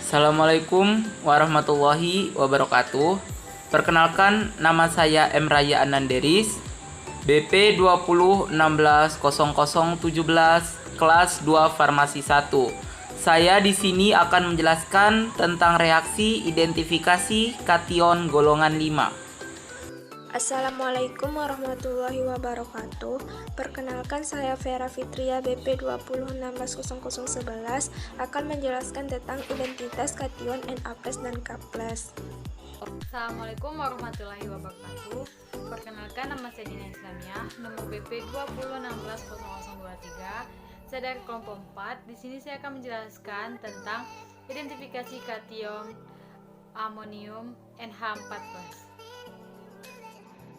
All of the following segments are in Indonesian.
Assalamualaikum warahmatullahi wabarakatuh. Perkenalkan, nama saya M. Raya Ananderis, BP 20160017, kelas 2 Farmasi 1. Saya di sini akan menjelaskan tentang reaksi identifikasi kation golongan 5. Assalamualaikum warahmatullahi wabarakatuh. Perkenalkan, saya Vera Fitria, BP 20160011, akan menjelaskan tentang identitas kation Na+ dan K+. Assalamualaikum warahmatullahi wabarakatuh. Perkenalkan, nama saya Dina Islamiyah, nomor BP 20160023. Saya dari kelompok 4. Di sini saya akan menjelaskan tentang identifikasi kation amonium NH4+.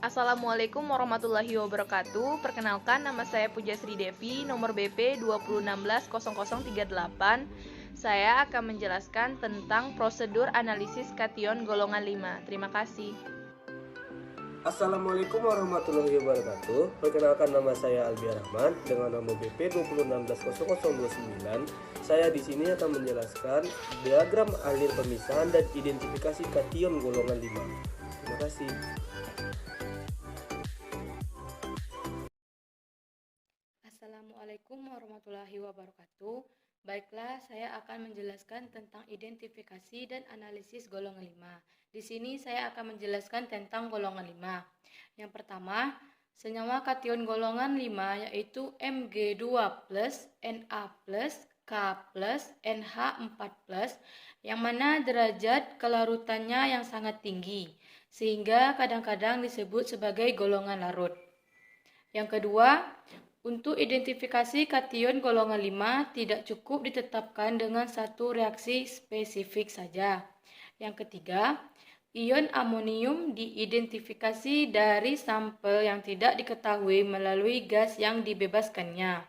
Assalamualaikum warahmatullahi wabarakatuh. Perkenalkan, nama saya Pujasri Devi, nomor BP 20160038. Saya akan menjelaskan tentang prosedur analisis kation golongan 5. Terima kasih. Assalamualaikum warahmatullahi wabarakatuh. Perkenalkan, nama saya Albi Rahman dengan nomor BP 20160029. Saya di sini akan menjelaskan diagram alir pemisahan dan identifikasi kation golongan 5. Terima kasih. Assalamualaikum warahmatullahi wabarakatuh. Baiklah, saya akan menjelaskan tentang identifikasi dan analisis golongan 5. Di sini saya akan menjelaskan tentang golongan 5. Yang pertama, senyawa kation golongan 5 yaitu Mg2+, Na+, K+, NH4+, yang mana derajat kelarutannya yang sangat tinggi, sehingga kadang-kadang disebut sebagai golongan larut. Yang kedua, untuk identifikasi kation golongan 5 tidak cukup ditetapkan dengan satu reaksi spesifik saja. Yang ketiga, ion amonium diidentifikasi dari sampel yang tidak diketahui melalui gas yang dibebaskannya.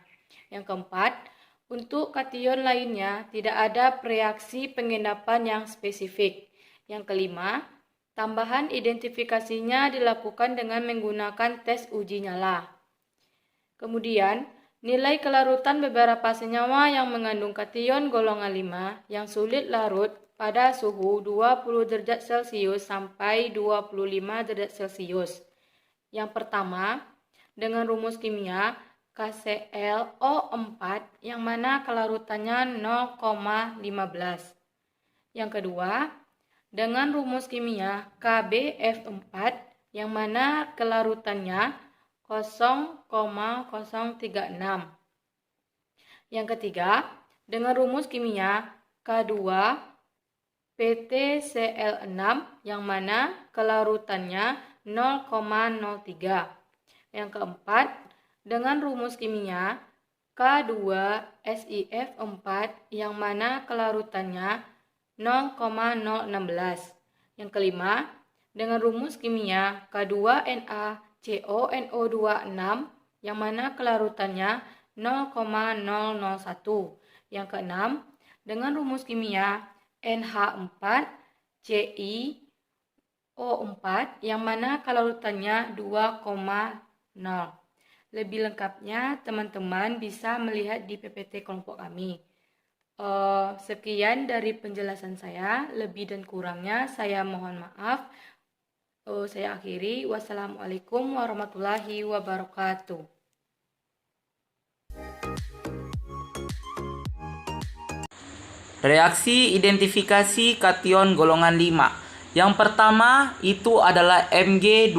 Yang keempat, untuk kation lainnya tidak ada reaksi pengendapan yang spesifik. Yang kelima, tambahan identifikasinya dilakukan dengan menggunakan tes uji nyala. Kemudian, nilai kelarutan beberapa senyawa yang mengandung kation golongan 5 yang sulit larut pada suhu 20 derajat Celcius sampai 25 derajat Celcius. Yang pertama, dengan rumus kimia KClO4 yang mana kelarutannya 0,15. Yang kedua, dengan rumus kimia KbF4 yang mana kelarutannya 0,036. Yang ketiga, dengan rumus kimia K2PtCl6 yang mana kelarutannya 0,03. Yang keempat, dengan rumus kimia K2SiF4 yang mana kelarutannya 0,016. Yang kelima, dengan rumus kimia K2NaCONO26 yang mana kelarutannya 0,001. Yang keenam, dengan rumus kimia NH4CiO4 yang mana kelarutannya 2,0. Lebih lengkapnya teman-teman bisa melihat di PPT kelompok kami. Sekian dari penjelasan saya, lebih dan kurangnya saya mohon maaf. Saya akhiri. Wassalamualaikum warahmatullahi wabarakatuh. Reaksi identifikasi kation golongan 5. Yang pertama itu adalah Mg2+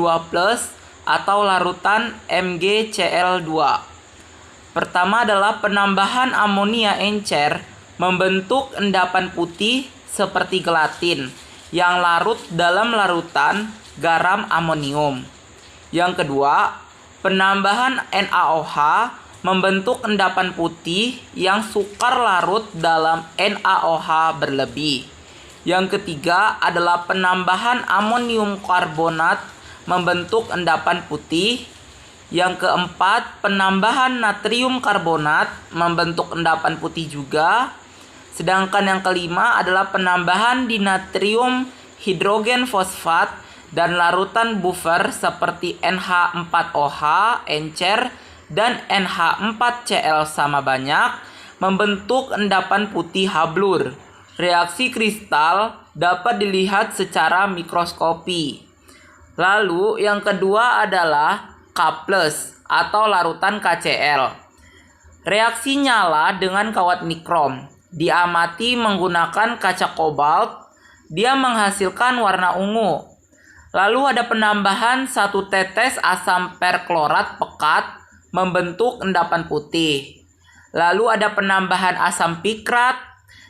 atau larutan MgCl2. Pertama adalah penambahan amonia encer membentuk endapan putih seperti gelatin yang larut dalam larutan garam amonium. Yang kedua, penambahan NaOH membentuk endapan putih yang sukar larut dalam NaOH berlebih. Yang ketiga adalah penambahan amonium karbonat membentuk endapan putih. Yang keempat, penambahan natrium karbonat membentuk endapan putih juga. Sedangkan yang kelima adalah penambahan dinatrium hidrogen fosfat dan larutan buffer seperti NH4OH encer dan NH4Cl sama banyak membentuk endapan putih hablur. reaksi kristal dapat dilihat secara mikroskopi. Lalu yang kedua adalah K+ atau larutan KCl. Reaksi nyala dengan kawat nikrom diamati menggunakan kaca kobalt, dia menghasilkan warna ungu. Lalu ada penambahan 1 tetes asam perklorat pekat membentuk endapan putih. Lalu ada penambahan asam pikrat,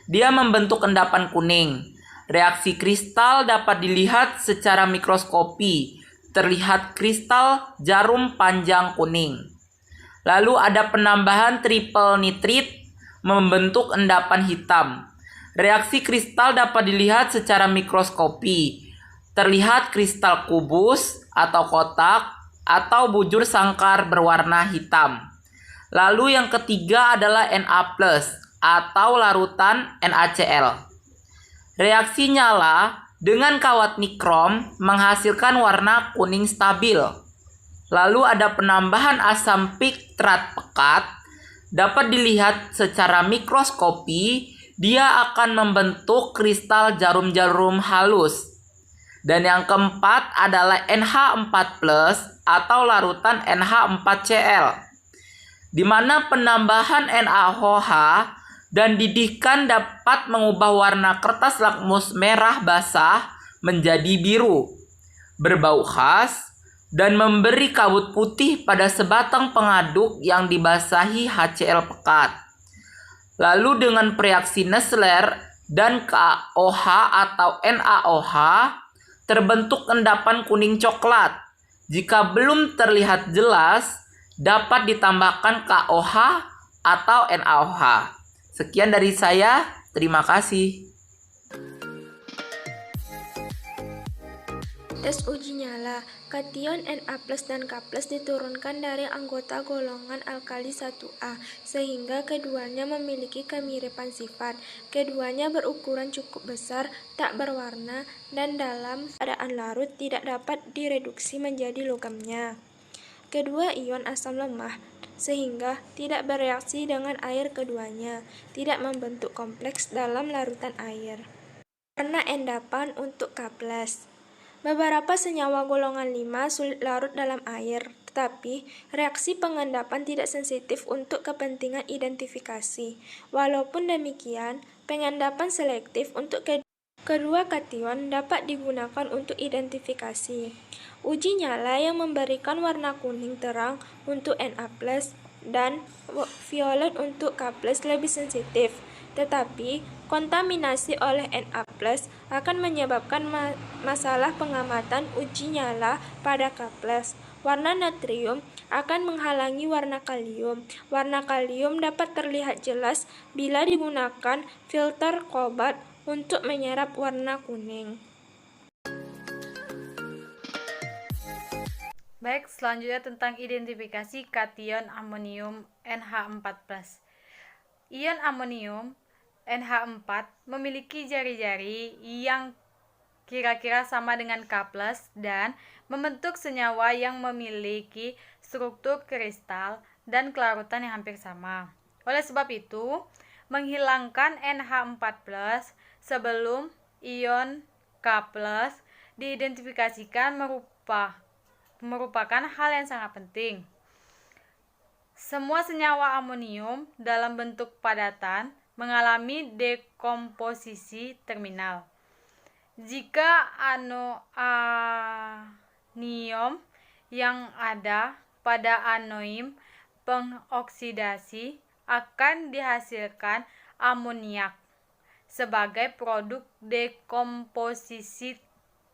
dia membentuk endapan kuning. Reaksi kristal dapat dilihat secara mikroskopi, terlihat kristal jarum panjang kuning. Lalu ada penambahan triple nitrit membentuk endapan hitam. Reaksi kristal dapat dilihat secara mikroskopi, terlihat kristal kubus atau kotak atau bujur sangkar berwarna hitam. Lalu yang ketiga adalah Na+ atau larutan NaCl. Reaksi nyala dengan kawat nikrom menghasilkan warna kuning stabil. Lalu ada penambahan asam piktrat pekat, dapat dilihat secara mikroskopi, dia akan membentuk kristal jarum-jarum halus. Dan yang keempat adalah NH4+ atau larutan NH4Cl, di mana penambahan NaOH dan didihkan dapat mengubah warna kertas lakmus merah basah menjadi biru, berbau khas, dan memberi kabut putih pada sebatang pengaduk yang dibasahi HCl pekat. Lalu dengan reaksi Nessler dan KOH atau NaOH terbentuk endapan kuning coklat. Jika belum terlihat jelas, dapat ditambahkan KOH atau NaOH. Sekian dari saya, terima kasih. Tes uji nyala, kation Na+ dan K+ diturunkan dari anggota golongan alkali 1A, sehingga keduanya memiliki kemiripan sifat. Keduanya berukuran cukup besar, tak berwarna, dan dalam keadaan larut tidak dapat direduksi menjadi logamnya. Kedua ion asam lemah, sehingga tidak bereaksi dengan air keduanya, tidak membentuk kompleks dalam larutan air. Warna endapan untuk K+. Beberapa senyawa golongan 5 sulit larut dalam air, tetapi reaksi pengendapan tidak sensitif untuk kepentingan identifikasi. Walaupun demikian, pengendapan selektif untuk kedua kation dapat digunakan untuk identifikasi. Uji nyala yang memberikan warna kuning terang untuk Na+ dan violet untuk K+ lebih sensitif, tetapi kontaminasi oleh Na+ akan menyebabkan masalah pengamatan uji nyala pada K+. Warna natrium akan menghalangi warna kalium. Warna kalium dapat terlihat jelas bila digunakan filter kobalt untuk menyerap warna kuning. Baik, selanjutnya tentang identifikasi kation amonium NH4+. Ion amonium NH4 memiliki jari-jari yang kira-kira sama dengan K+ dan membentuk senyawa yang memiliki struktur kristal dan kelarutan yang hampir sama. Oleh sebab itu, menghilangkan NH4+ sebelum ion K+ diidentifikasikan merupakan hal yang sangat penting. Semua senyawa amonium dalam bentuk padatan mengalami dekomposisi terminal. Jika anion yang ada pada anoim pengoksidasi, akan dihasilkan amoniak sebagai produk dekomposisi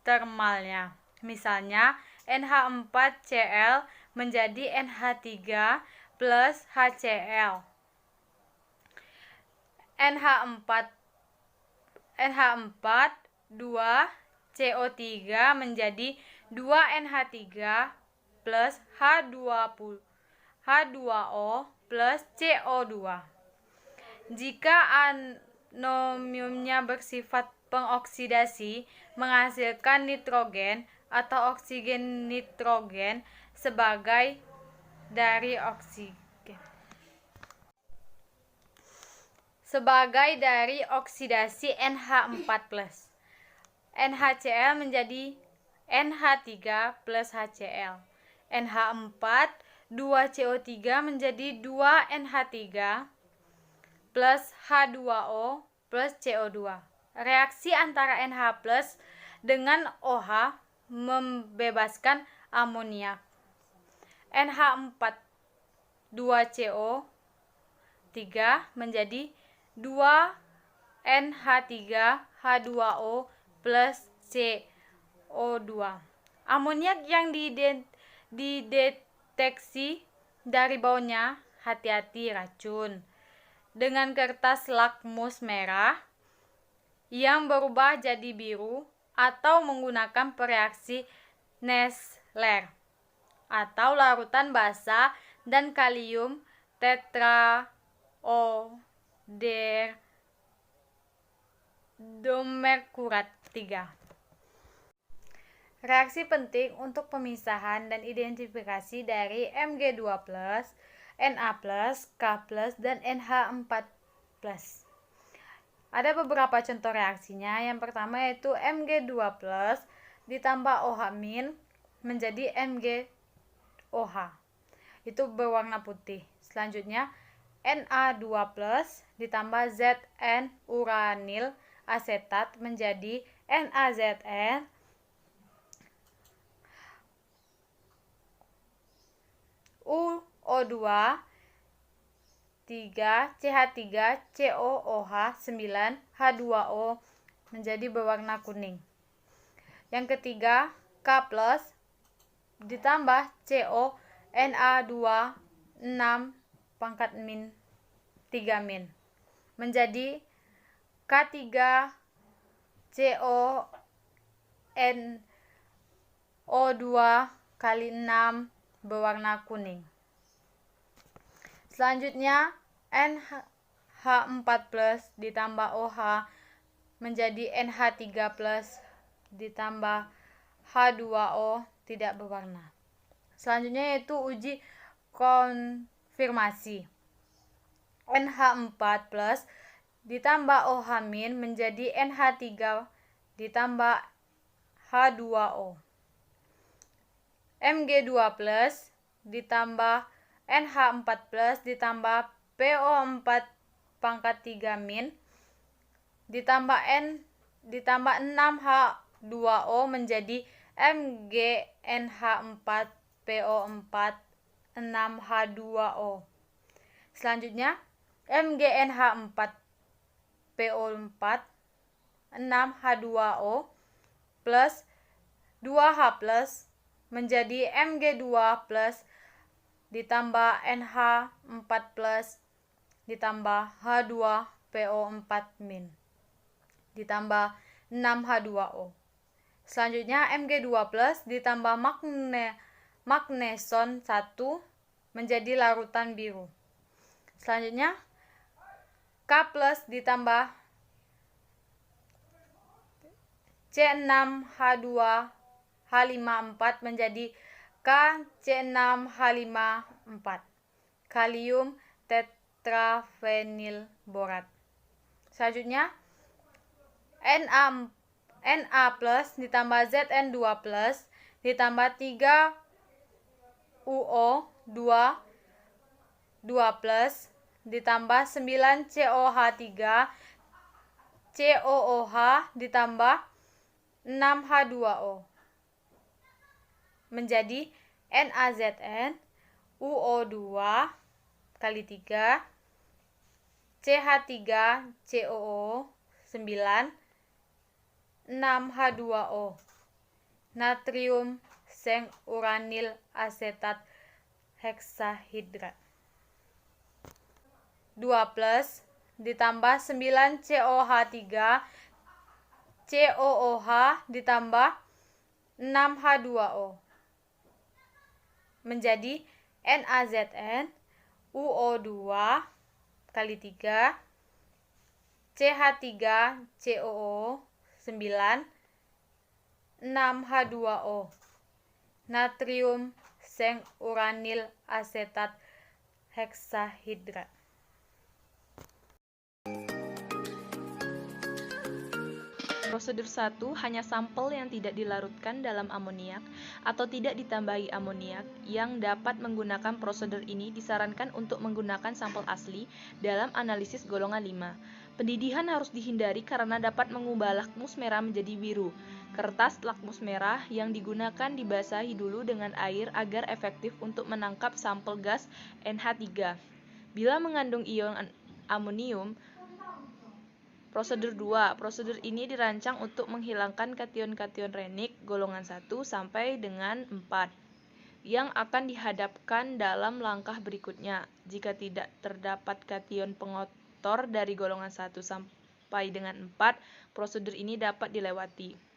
termalnya. Misalnya, NH4Cl menjadi NH3 plus HCl. NH4 2CO3 menjadi 2NH3 plus H2O plus CO2. Jika anomiumnya bersifat pengoksidasi, menghasilkan nitrogen atau oksigen nitrogen sebagai dari oksigen. sebagai dari oksidasi NH4+. NaCl menjadi NH3 plus HCl. NH4 2CO3 menjadi 2NH3 plus H2O plus CO2. Reaksi antara NH plus dengan OH membebaskan amoniak. NH4 2CO3 menjadi 2NH3H2O plus CO2. Amoniak yang dideteksi dari baunya, hati-hati racun. Dengan kertas lakmus merah yang berubah jadi biru atau menggunakan pereaksi Nessler atau larutan basa dan kalium tetraoderdomerkurat 3. Reaksi penting untuk pemisahan dan identifikasi dari Mg2+, Na+, K+, dan NH4+. Ada beberapa contoh reaksinya. Yang pertama yaitu Mg2+ ditambah OH- menjadi MgOH. Itu berwarna putih. Selanjutnya Na2+ ditambah Zn uranil asetat menjadi NaZn UO2 3CH3COOH9 H2O menjadi berwarna kuning. Yang ketiga K+ ditambah CO Na2 6 pangkat min 3 min menjadi K3CONO2 kali 6 berwarna kuning. Selanjutnya NH4+ ditambah OH menjadi NH3+ ditambah H2O tidak berwarna. Selanjutnya yaitu uji konfirmasi. NH4+ ditambah OH- menjadi NH3 ditambah H2O. Mg2+ ditambah NH4+ ditambah PO4 pangkat 3 min ditambah 6H2O menjadi MgNH4PO4 6H2O. Selanjutnya MgNH4PO4 6H2O plus 2H+ menjadi Mg2+ ditambah NH4+ ditambah H2PO4- ditambah 6H2O. Selanjutnya Mg2+ ditambah magneson 1 menjadi larutan biru. Selanjutnya K+ ditambah C6H2H54 menjadi KC6H54 kalium tetrafenilborat. Selanjutnya Na+ ditambah Zn2+ ditambah 3UO2 2+ ditambah 9COH3 COOH ditambah 6H2O menjadi NaZn UO2 kali 3 CH3COO9 6H2O natrium seng uranil asetat heksahidrat 2+ ditambah 9COH3 COOH ditambah 6H2O menjadi NaZn UO2 kali 3 CH3COO9 6H2O natrium seng uranil asetat heksahidrat. Prosedur 1 hanya sampel yang tidak dilarutkan dalam amoniak atau tidak ditambahi amoniak. Yang dapat menggunakan prosedur ini disarankan untuk menggunakan sampel asli dalam analisis golongan 5. Pendidihan harus dihindari karena dapat mengubah lakmus merah menjadi biru. Kertas lakmus merah yang digunakan dibasahi dulu dengan air agar efektif untuk menangkap sampel gas NH3. Bila mengandung ion amonium, prosedur 2. Prosedur ini dirancang untuk menghilangkan kation-kation renik golongan 1 sampai dengan 4 yang akan dihadapkan dalam langkah berikutnya. Jika tidak terdapat kation pengotor dari golongan 1 sampai dengan 4, prosedur ini dapat dilewati.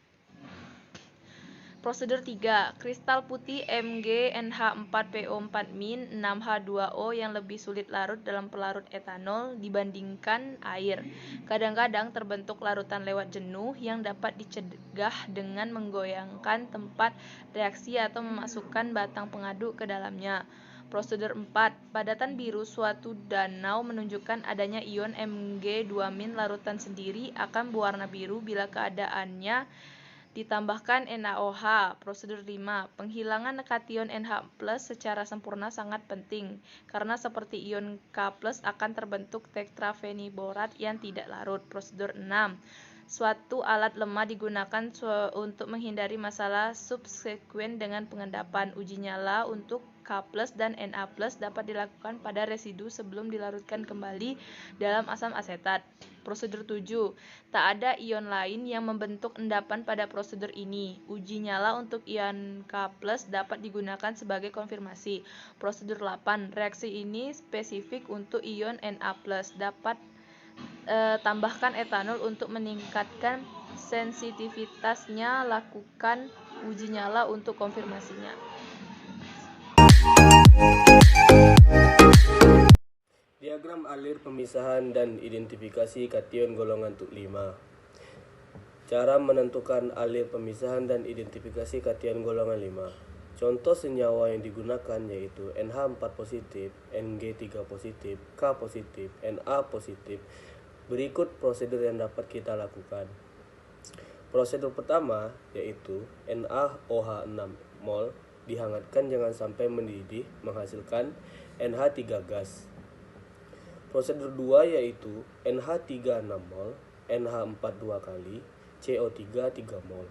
Prosedur 3. Kristal putih MgNH4PO4- 6H2O yang lebih sulit larut dalam pelarut etanol dibandingkan air. Kadang-kadang terbentuk larutan lewat jenuh yang dapat dicegah dengan menggoyangkan tempat reaksi atau memasukkan batang pengaduk ke dalamnya. Prosedur 4. Padatan biru suatu danau menunjukkan adanya ion Mg2- larutan sendiri akan berwarna biru bila keadaannya ditambahkan NaOH. Prosedur 5. Penghilangan kation NH+ secara sempurna sangat penting karena seperti ion K+ akan terbentuk tetrafeniborat yang tidak larut. Prosedur 6. Suatu alat lemah digunakan untuk menghindari masalah subsekuen dengan pengendapan. Uji nyala untuk K+ dan Na+ dapat dilakukan pada residu sebelum dilarutkan kembali dalam asam asetat. Prosedur 7. Tak ada ion lain yang membentuk endapan pada prosedur ini. Uji nyala untuk ion K+ dapat digunakan sebagai konfirmasi. Prosedur 8. Reaksi ini spesifik untuk ion Na+. Dapat tambahkan etanol untuk meningkatkan sensitivitasnya. Lakukan uji nyala untuk konfirmasinya. Diagram alir pemisahan dan identifikasi kation golongan 5. Cara menentukan alir pemisahan dan identifikasi kation golongan 5. Contoh senyawa yang digunakan yaitu NH4 positif, Ng3 positif, K positif, Na positif. Berikut prosedur yang dapat kita lakukan. Prosedur pertama yaitu NaOH 6 mol dihangatkan jangan sampai mendidih menghasilkan NH3 gas. Prosedur 2 yaitu NH3 6 mol, NH4 2 kali, CO3 3 mol.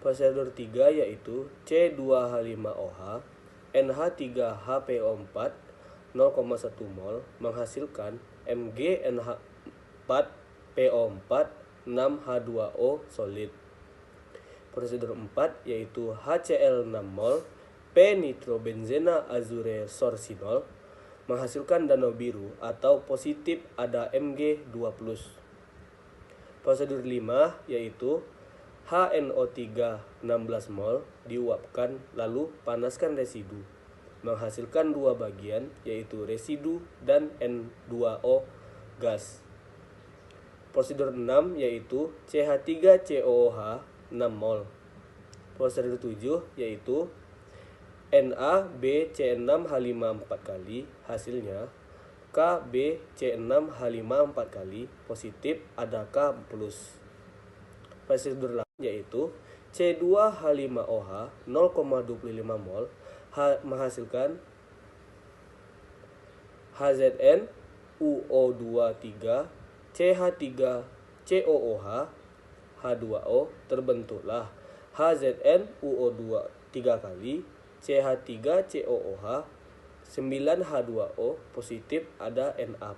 Prosedur 3 yaitu C2H5OH, NH3HPO4 0,1 mol menghasilkan MgNH4PO4 6H2O solid. Prosedur 4 yaitu HCl 6 mol, P-nitrobenzena azure sorcinol menghasilkan danau biru atau positif ada Mg2+. Prosedur 5 yaitu HNO3 16 mol diuapkan lalu panaskan residu menghasilkan dua bagian yaitu residu dan N2O gas. Prosedur 6 yaitu CH3COOH 6 mol. Prosedur 7 yaitu NaBC6H5 4 kali, hasilnya KBC6H5 4 kali, positif ada K+. Prosedur lain yaitu C2H5OH 0,25 mol menghasilkan HZNUO2 3 CH3COOH H2O terbentuklah HZNUO2 3 kali CH3COOH 9H2O positif ada Na+.